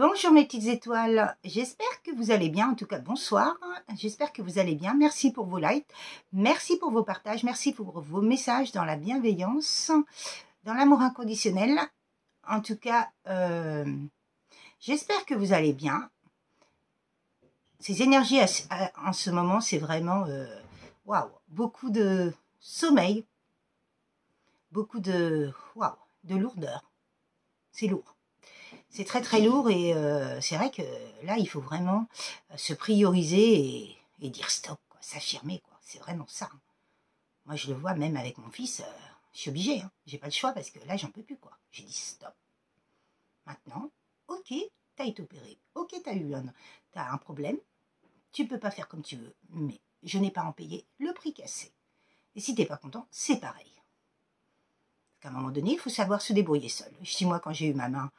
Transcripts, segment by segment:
Bonjour mes petites étoiles, j'espère que vous allez bien, en tout cas bonsoir, j'espère que vous allez bien, merci pour vos likes, merci pour vos partages, merci pour vos messages dans la bienveillance, dans l'amour inconditionnel, en tout cas j'espère que vous allez bien. Ces énergies en ce moment c'est vraiment, waouh, beaucoup de sommeil, beaucoup de, waouh, de lourdeur, c'est lourd. C'est très très lourd et c'est vrai que là, il faut vraiment se prioriser et dire stop, s'affirmer, quoi. C'est vraiment ça. Moi, je le vois même avec mon fils, je suis obligée, hein. J'ai pas le choix parce que là, j'en peux plus, quoi. J'ai dit stop. Maintenant, ok, t'as été opéré, ok, t'as un problème, tu peux pas faire comme tu veux, mais je n'ai pas à en payer le prix cassé. Et si t'es pas content, c'est pareil. Qu'à un moment donné, il faut savoir se débrouiller seul. Je dis, moi, quand j'ai eu ma main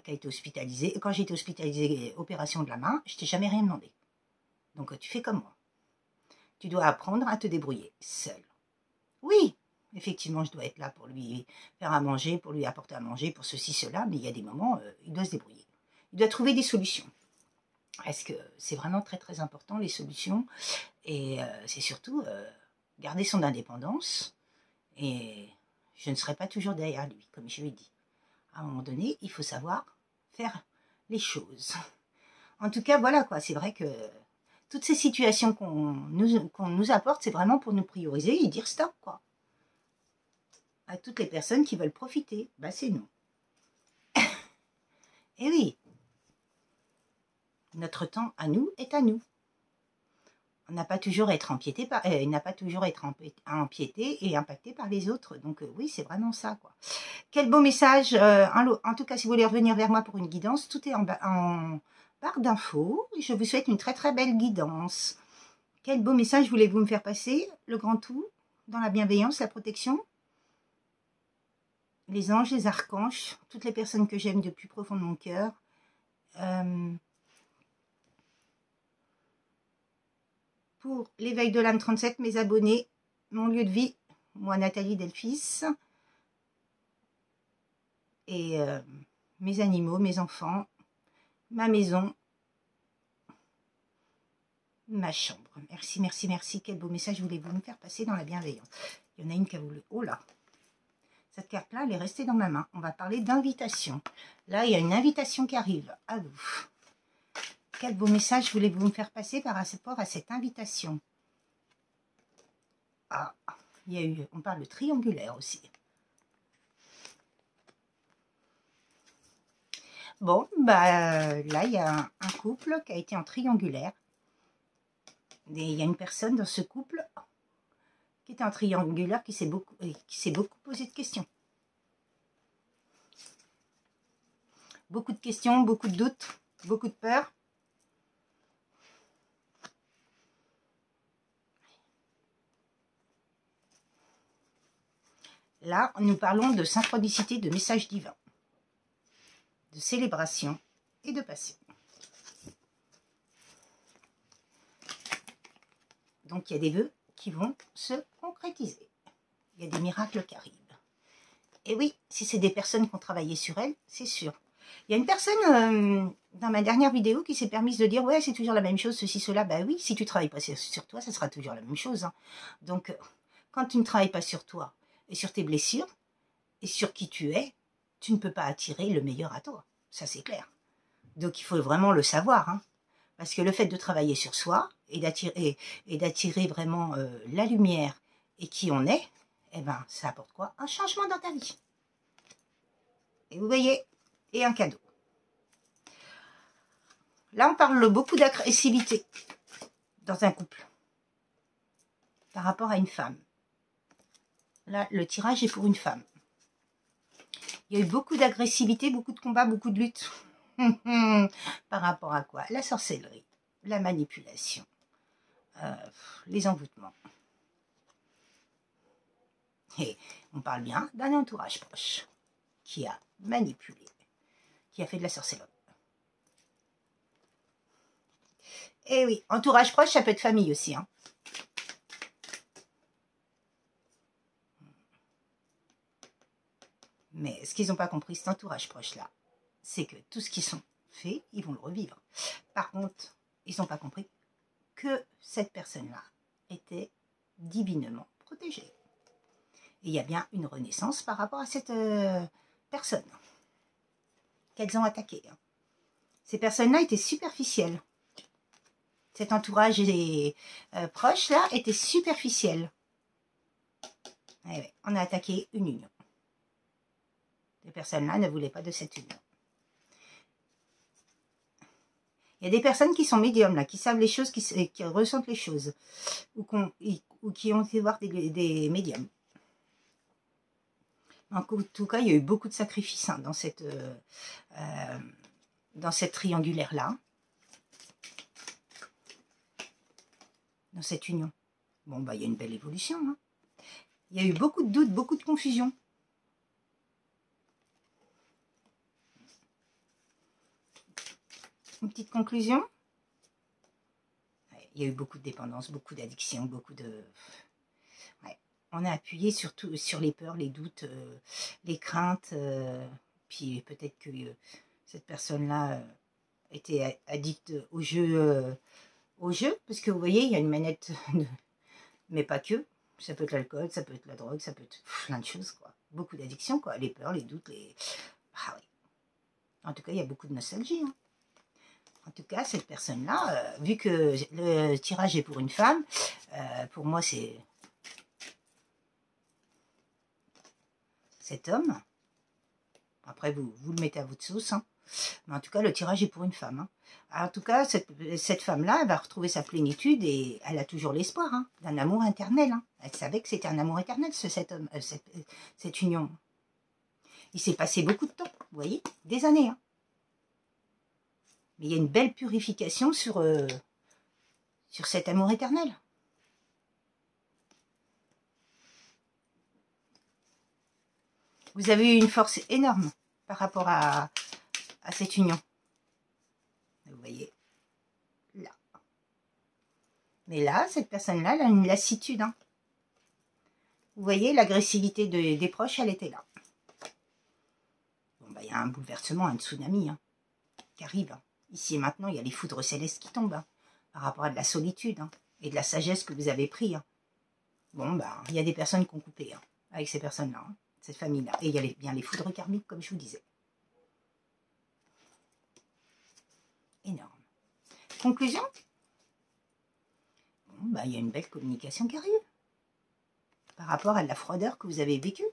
qui a été hospitalisée, quand j'ai été hospitalisée, opération de la main, je t'ai jamais rien demandé. Donc, tu fais comme moi. Tu dois apprendre à te débrouiller seul. Oui, effectivement, je dois être là pour lui faire à manger, pour lui apporter à manger, pour ceci, cela, mais il y a des moments, il doit se débrouiller. Il doit trouver des solutions. Parce que c'est vraiment très, très important, les solutions. Et c'est surtout garder son indépendance et je ne serai pas toujours derrière lui, comme je lui ai dit. À un moment donné, il faut savoir faire les choses. En tout cas, voilà quoi, c'est vrai que toutes ces situations qu'on nous apporte, c'est vraiment pour nous prioriser et dire stop, quoi. À toutes les personnes qui veulent profiter, bah c'est nous. Et oui, notre temps à nous est à nous. On n'a pas toujours à être empiété par, n'a pas toujours à être empiété et impacté par les autres. Donc oui, c'est vraiment ça, quoi. Quel beau message. En tout cas, si vous voulez revenir vers moi pour une guidance, tout est en barre d'infos. Je vous souhaite une très très belle guidance. Quel beau message voulez-vous me faire passer? Le grand tout, dans la bienveillance, la protection, les anges, les archanges, toutes les personnes que j'aime du plus profond de mon cœur. Pour l'éveil de l'âme 37, mes abonnés, mon lieu de vie, moi Nathalie Delphis, et mes animaux, mes enfants, ma maison, ma chambre. Merci, merci, merci. Quel beau message voulez-vous me faire passer dans la bienveillance? Il y en a une qui a voulu... Oh là! Cette carte-là, elle est restée dans ma main. On va parler d'invitation. Là, il y a une invitation qui arrive à vous. Quel beau message voulez-vous me faire passer par rapport à cette invitation? Ah, il y a eu... On parle de triangulaire aussi. Bon, bah là, il y a un couple qui a été en triangulaire. Et il y a une personne dans ce couple qui était en triangulaire qui s'est beaucoup posé de questions. Beaucoup de questions, beaucoup de doutes, beaucoup de peur. Là, nous parlons de synchronicité, de messages divins, de célébration et de passion. Donc, il y a des vœux qui vont se concrétiser. Il y a des miracles qui arrivent. Et oui, si c'est des personnes qui ont travaillé sur elles, c'est sûr. Il y a une personne dans ma dernière vidéo qui s'est permise de dire « Ouais, c'est toujours la même chose, ceci, cela. » Ben oui, si tu ne travailles pas sur toi, ça sera toujours la même chose. Hein. Donc, quand tu ne travailles pas sur toi et sur tes blessures et sur qui tu es, tu ne peux pas attirer le meilleur à toi. Ça, c'est clair. Donc, il faut vraiment le savoir. Hein. Parce que le fait de travailler sur soi et d'attirer vraiment la lumière et qui on est, eh ben, ça apporte quoi? Un changement dans ta vie. Et vous voyez, et un cadeau. Là, on parle beaucoup d'agressivité dans un couple par rapport à une femme. Là, le tirage est pour une femme. Il y a eu beaucoup d'agressivité, beaucoup de combats, beaucoup de luttes. Par rapport à quoi? La sorcellerie, la manipulation, les envoûtements. Et on parle bien d'un entourage proche qui a manipulé, qui a fait de la sorcellerie. Et oui, entourage proche, ça peut être famille aussi. Hein. Mais ce qu'ils n'ont pas compris, cet entourage proche-là, c'est que tout ce qu'ils sont fait, ils vont le revivre. Par contre, ils n'ont pas compris que cette personne-là était divinement protégée. Et il y a bien une renaissance par rapport à cette personne qu'elles ont attaquée. Ces personnes-là étaient superficielles. Cet entourage des proches là était superficiel. Eh ouais, on a attaqué une union. Ces personnes-là ne voulaient pas de cette union. Il y a des personnes qui sont médiums, là, qui savent les choses, qui ressentent les choses, ou qui ont été voir des médiums. En tout cas, il y a eu beaucoup de sacrifices hein, dans cette triangulaire-là, dans cette union. Bon, bah, il y a une belle évolution. Hein. Il y a eu beaucoup de doutes, beaucoup de confusion. Une petite conclusion. Il y a eu beaucoup de dépendance, beaucoup d'addiction, beaucoup de... Ouais. On a appuyé surtout sur les peurs, les doutes, les craintes. Puis peut-être que cette personne-là était addicte au jeu, parce que vous voyez, il y a une manette, mais pas que. Ça peut être l'alcool, ça peut être la drogue, ça peut être plein de choses, quoi. Beaucoup d'addictions, quoi. Les peurs, les doutes, les... Ah oui. En tout cas, il y a beaucoup de nostalgie, hein. En tout cas, cette personne-là, vu que le tirage est pour une femme, pour moi, c'est cet homme. Après, vous le mettez à votre sauce. Hein. Mais en tout cas, le tirage est pour une femme. Hein. Alors, en tout cas, cette femme-là, elle va retrouver sa plénitude et elle a toujours l'espoir hein, d'un amour éternel. Hein. Elle savait que c'était un amour éternel, cet homme, cette union. Il s'est passé beaucoup de temps, vous voyez, des années. Hein. Mais il y a une belle purification sur cet amour éternel. Vous avez eu une force énorme par rapport à cette union. Vous voyez, là. Mais là, cette personne-là, elle a une lassitude. Hein. Vous voyez, l'agressivité des proches, elle était là. Bon, bah, il y a un bouleversement, un tsunami hein, qui arrive. Hein. Ici et maintenant, il y a les foudres célestes qui tombent hein, par rapport à de la solitude hein, et de la sagesse que vous avez pris. Hein. Bon, bah, il y a des personnes qui ont coupé hein, avec ces personnes-là, hein, cette famille-là. Et il y a bien les foudres karmiques, comme je vous disais. Énorme. Conclusion, bon, bah, il y a une belle communication qui arrive par rapport à la froideur que vous avez vécue.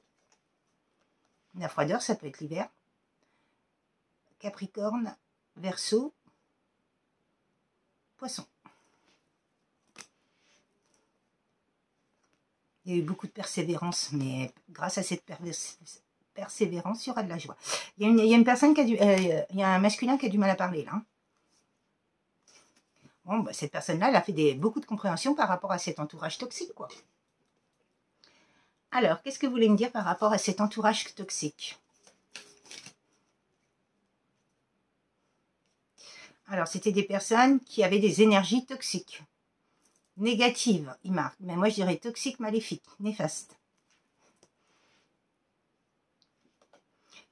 La froideur, ça peut être l'hiver. Capricorne, Verseau, Poisson. Il y a eu beaucoup de persévérance, mais grâce à cette persévérance, il y aura de la joie. Il y a une personne qui a il y a un masculin qui a du mal à parler, là. Bon, bah, cette personne-là, elle a fait beaucoup de compréhension par rapport à cet entourage toxique, quoi. Alors, qu'est-ce que vous voulez me dire par rapport à cet entourage toxique? Alors, c'était des personnes qui avaient des énergies toxiques, négatives, il marque. Mais moi, je dirais toxiques, maléfiques, néfastes.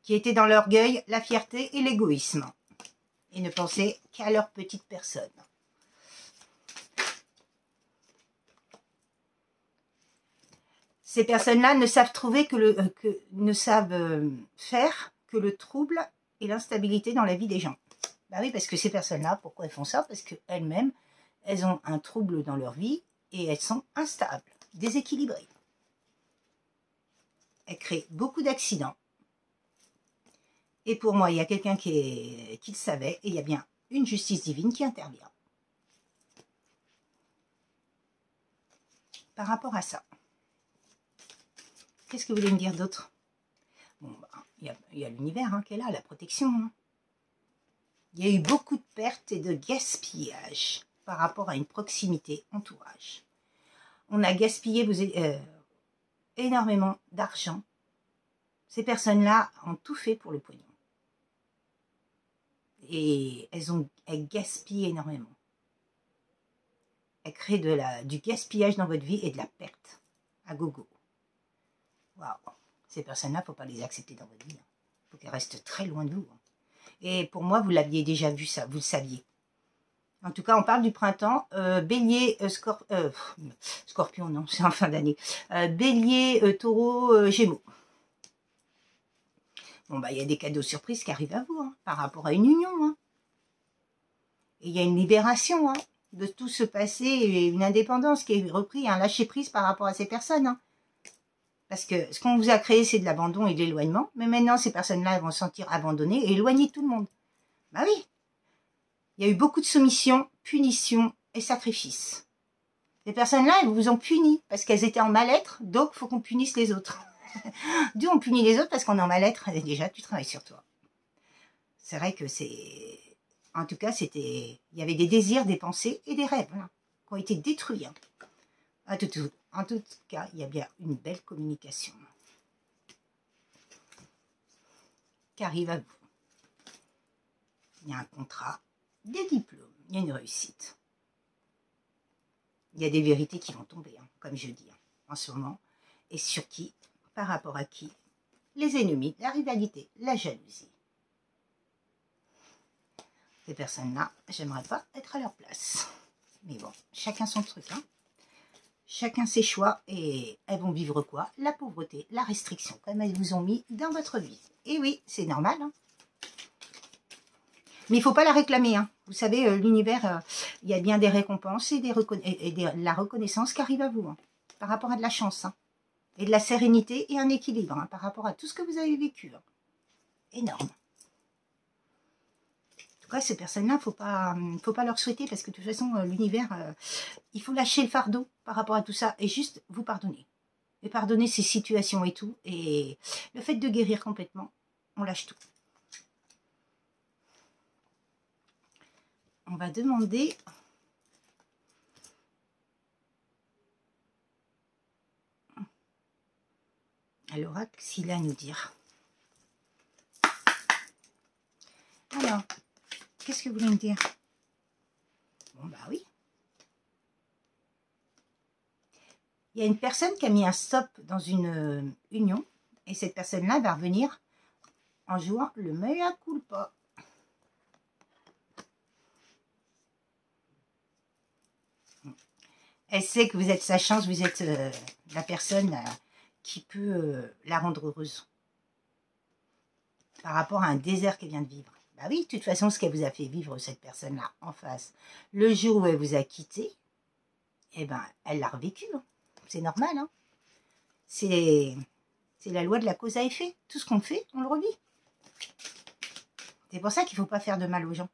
Qui étaient dans l'orgueil, la fierté et l'égoïsme. Et ne pensaient qu'à leur petite personne. Ces personnes-là ne savent faire que le trouble et l'instabilité dans la vie des gens. Bah oui, parce que ces personnes-là, pourquoi elles font ça? Parce qu'elles-mêmes, elles ont un trouble dans leur vie et elles sont instables, déséquilibrées. Elles créent beaucoup d'accidents. Et pour moi, il y a quelqu'un qui le savait et il y a bien une justice divine qui intervient. Par rapport à ça. Qu'est-ce que vous voulez me dire d'autre? Bon, bah, il y a l'univers hein, qui est là, la protection. Hein. Il y a eu beaucoup de pertes et de gaspillage par rapport à une proximité entourage. On a gaspillé énormément d'argent. Ces personnes-là ont tout fait pour le pognon. Et elles gaspillent énormément. Elles créent du gaspillage dans votre vie et de la perte à gogo. Waouh! Ces personnes-là, il ne faut pas les accepter dans votre vie. Il faut qu'elles restent très loin de vous. Et pour moi, vous l'aviez déjà vu ça, vous le saviez. En tout cas, on parle du printemps. Bélier, Scorpion, non, c'est en fin d'année. Bélier, Taureau, Gémeaux. Bon, bah, il y a des cadeaux surprises qui arrivent à vous, hein, par rapport à une union. Hein. Et il y a une libération hein, de tout ce passé, et une indépendance qui est reprise, un lâcher-prise par rapport à ces personnes. Hein. Parce que ce qu'on vous a créé, c'est de l'abandon et de l'éloignement. Mais maintenant, ces personnes-là vont se sentir abandonnées et éloignées de tout le monde. Bah oui. Il y a eu beaucoup de soumission, punition et sacrifice. Ces personnes-là, elles vous ont puni parce qu'elles étaient en mal-être, donc il faut qu'on punisse les autres. D'où on punit les autres parce qu'on est en mal-être, et déjà tu travailles sur toi. C'est vrai que c'est... En tout cas, c'était... Il y avait des désirs, des pensées et des rêves là, qui ont été détruits. Hein. En tout cas, il y a bien une belle communication qui arrive à vous. Il y a un contrat, des diplômes, il y a une réussite. Il y a des vérités qui vont tomber, hein, comme je dis, hein, en ce moment. Et sur qui, par rapport à qui? Les ennemis, la rivalité, la jalousie. Ces personnes-là, j'aimerais pas être à leur place. Mais bon, chacun son truc, hein. Chacun ses choix, et elles vont vivre quoi? La pauvreté, la restriction, comme elles vous ont mis dans votre vie. Et oui, c'est normal, hein. Mais il ne faut pas la réclamer. Hein. Vous savez, l'univers, il y a bien des récompenses et, la reconnaissance qui arrive à vous. Hein, par rapport à de la chance. Hein, et de la sérénité et un équilibre. Hein, par rapport à tout ce que vous avez vécu. Hein. Énorme. En tout cas, ces personnes-là, il ne faut pas leur souhaiter. Parce que de toute façon, l'univers, il faut lâcher le fardeau par rapport à tout ça. Et juste vous pardonner. Et pardonner ces situations et tout. Et le fait de guérir complètement, on lâche tout. On va demander à l'oracle s'il a à nous dire. Alors, qu'est-ce que vous voulez me dire? Bon, bah oui. Il y a une personne qui a mis un stop dans une union, et cette personne-là va revenir en jouant le mea culpa. Elle sait que vous êtes sa chance, vous êtes la personne qui peut la rendre heureuse. Par rapport à un désert qu'elle vient de vivre. Bah oui, de toute façon, ce qu'elle vous a fait vivre, cette personne-là, en face, le jour où elle vous a quitté, eh ben, elle l'a revécu. Hein. C'est normal. Hein. C'est la loi de la cause à effet. Tout ce qu'on fait, on le revit. C'est pour ça qu'il ne faut pas faire de mal aux gens.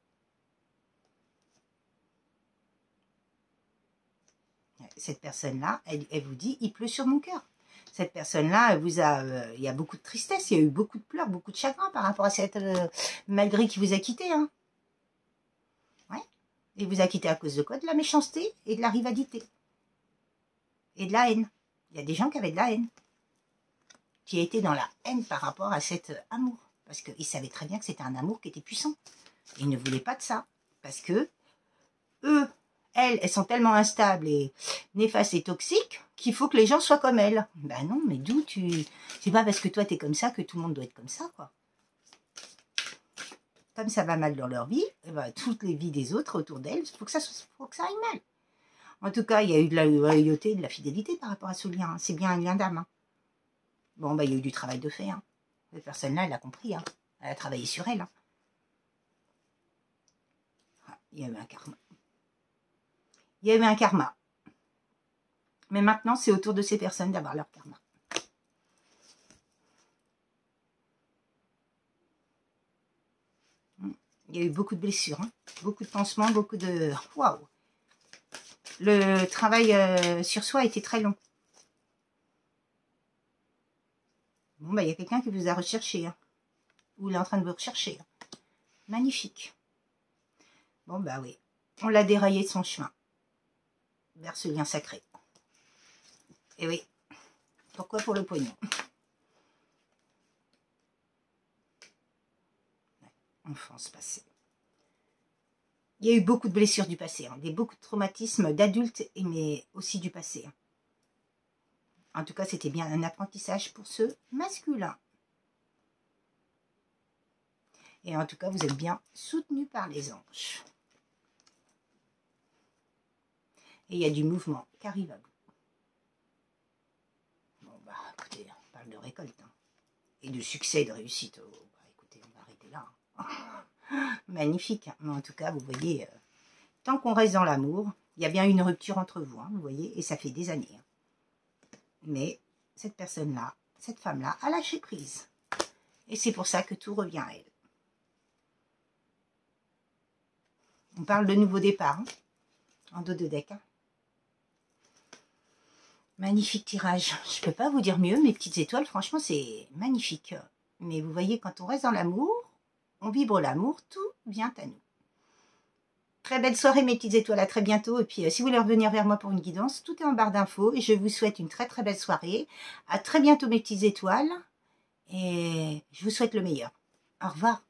Cette personne-là, elle vous dit, il pleut sur mon cœur. Cette personne-là, il y a beaucoup de tristesse, il y a eu beaucoup de pleurs, beaucoup de chagrin par rapport à cette... malgré qu'il vous a quitté. Hein. Ouais. Il vous a quitté à cause de quoi? De la méchanceté et de la rivalité. Et de la haine. Il y a des gens qui avaient de la haine. Qui étaient dans la haine par rapport à cet amour. Parce qu'ils savaient très bien que c'était un amour qui était puissant. Ils ne voulaient pas de ça. Parce que eux... Elles sont tellement instables et néfastes et toxiques qu'il faut que les gens soient comme elles. Ben non, mais d'où tu... C'est pas parce que toi t'es comme ça que tout le monde doit être comme ça, quoi. Comme ça va mal dans leur vie, ben, toutes les vies des autres autour d'elles, il faut que ça aille mal. En tout cas, il y a eu de la loyauté, de la fidélité par rapport à ce lien. Hein. C'est bien un lien d'âme. Hein. Bon, ben il y a eu du travail de fait. Hein. Cette personne-là, elle a compris. Hein. Elle a travaillé sur elle. Hein. Il y a eu un karma. Il y a eu un karma. Mais maintenant, c'est au tour de ces personnes d'avoir leur karma. Il y a eu beaucoup de blessures, hein. Beaucoup de pansements, beaucoup de... Waouh! Le travail sur soi a été très long. Bon, bah, il y a quelqu'un qui vous a recherché. Hein. Ou il est en train de vous rechercher. Hein. Magnifique. Bon, bah oui. On l'a déraillé de son chemin. Vers ce lien sacré. Et oui. Pourquoi pour le pognon? Enfance passée. Il y a eu beaucoup de blessures du passé, hein, beaucoup de traumatismes d'adultes, mais aussi du passé. Hein. En tout cas, c'était bien un apprentissage pour ce masculin. Et en tout cas, vous êtes bien soutenu par les anges. Et il y a du mouvement qui arrive à vous. Bon, bah, écoutez, on parle de récolte. Hein. Et de succès, de réussite. Oh, bah, écoutez, on va arrêter là. Hein. Magnifique. Hein. Mais en tout cas, vous voyez, tant qu'on reste dans l'amour, il y a bien une rupture entre vous, hein, vous voyez, et ça fait des années. Hein. Mais cette personne-là, cette femme-là, a lâché prise. Et c'est pour ça que tout revient à elle. On parle de nouveau départ, hein, en dos de deck. Hein. Magnifique tirage. Je ne peux pas vous dire mieux, mes petites étoiles, franchement, c'est magnifique. Mais vous voyez, quand on reste dans l'amour, on vibre l'amour, tout vient à nous. Très belle soirée, mes petites étoiles, à très bientôt. Et puis, si vous voulez revenir vers moi pour une guidance, tout est en barre d'infos. Et je vous souhaite une très très belle soirée. À très bientôt, mes petites étoiles. Et je vous souhaite le meilleur. Au revoir.